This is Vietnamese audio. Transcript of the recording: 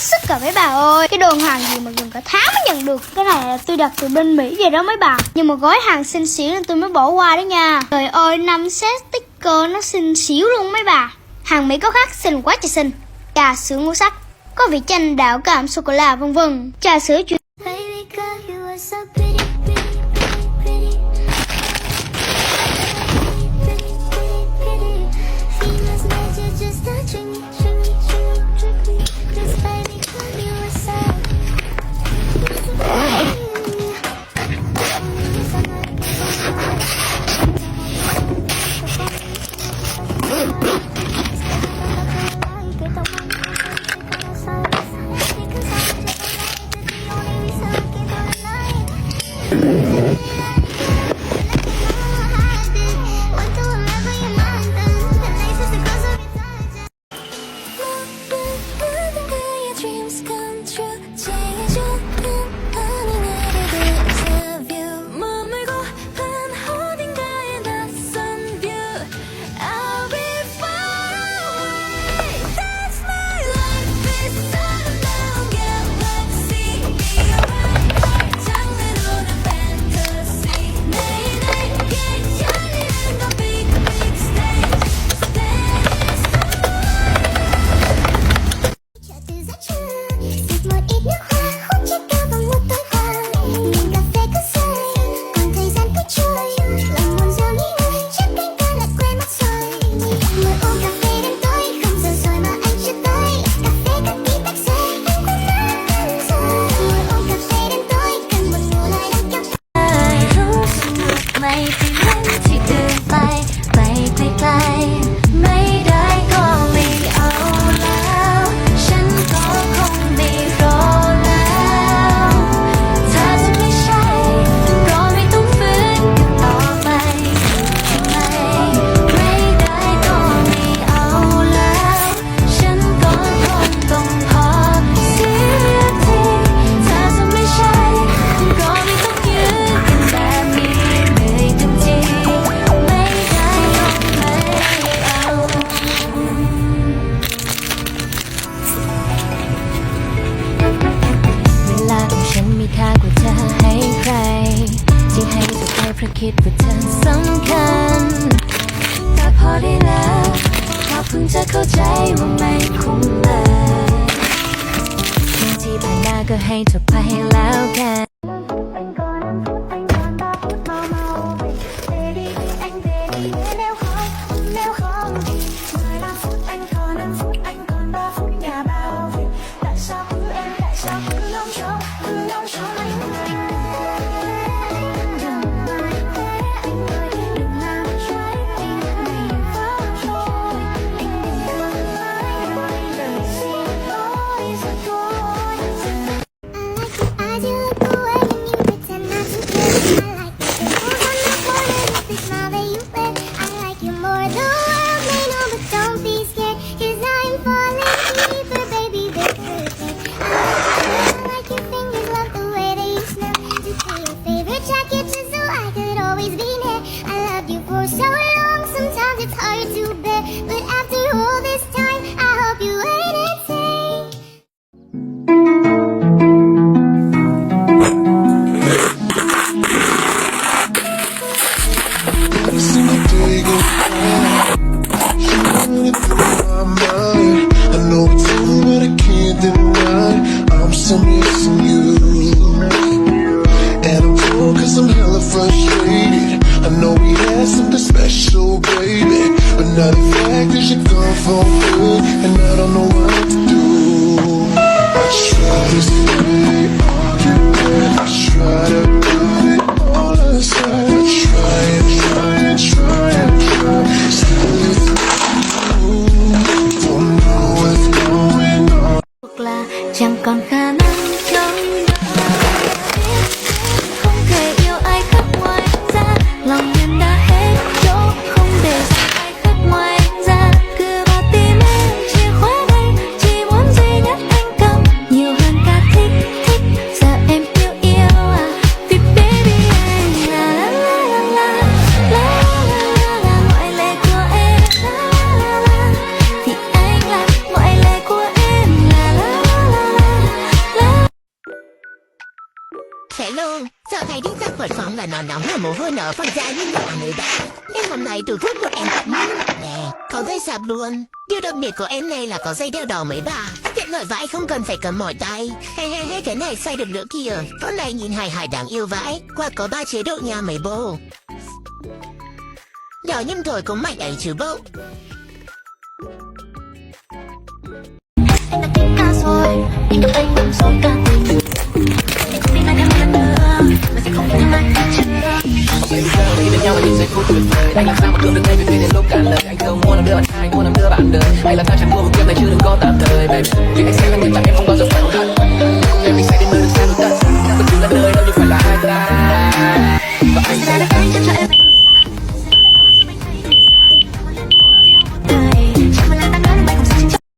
sức cả mấy bà ơi. Cái đơn hàng gì mà gần cả tháng mới nhận được. Cái này là tôi đặt từ bên Mỹ về đó mấy bà. Nhưng mà gói hàng xinh xỉu nên tôi mới bỏ qua đó nha. Trời ơi, 5 set sticker nó xinh xỉu luôn mấy bà. Hàng Mỹ có khác xinh quá trời xinh. Trà sữa ngũ sắc, có vị chanh, đào cảm, sô cô la vân vân. Trà sữa truyềnคิดว่าเธอสำคัญแต่พอได้แล้วก็เพิ่งจะเข้าใจว่าไม่คุ้มเลยที่ผ่านมาก็ให้เธอไปแล้วกัน Now the fact that you're gone for good, and I don't know what to do. I try to stay on you, I try to put it all aside. I try and try and try and try, still it's you. Don't know what's going on. Là chẳng còn khả năng chống đỡ, không thể yêu ai khác ngoài ra, lòng nhân đã hết chỗ, không để ai khác ngoài ra. Cứ vào tim em chìa khóa đây, chỉ muốn duy nhất anh cầm nhiều hơn cả thích thích. Giờ em yêu yêu à, vì baby anh là la la la la la la, ngoại lệ của em la la la, thì anh là ngoại lệ của em la la la. luôn. Giờ thấy đi sắc phật phỏng là nó nóng là mồ hôi nở phân ra như nhà người ta. Nhưng hôm nay từ phút của em tận mắt nè, có dây sạp luôn. Điều đặc biệt của em này là có dây đeo đầu mấy bà. Tiện lợi vãi không cần phải cầm mỏi tay. Hay cái này xoay được nữa kìa. Con này nhìn hài hài đáng yêu vãi. Qua có 3 chế độ nha mấy bố. Nhỏ nhưng thôi cũng mạnh ấy chứ bố. Em đã tin ta rồi, nhưng gặp anh vẫn rồi cả tình. Em không tin ai thêm một lần nữa, mà sẽ không biết thêm ai nữa chưa. Bây giờ đi bên nhau là những giây phút tuyệt vời. Anh làm sao mà cưỡng được ngay vì đến lúc cả lời. Anh không muốn làm đứa bạn trai, muốn làm đứa bạn đời. Hay là ta chẳng mua một kiếp này chưa đừng có tạm thời, baby. Vì anh sẽ là người mà em không bao giờ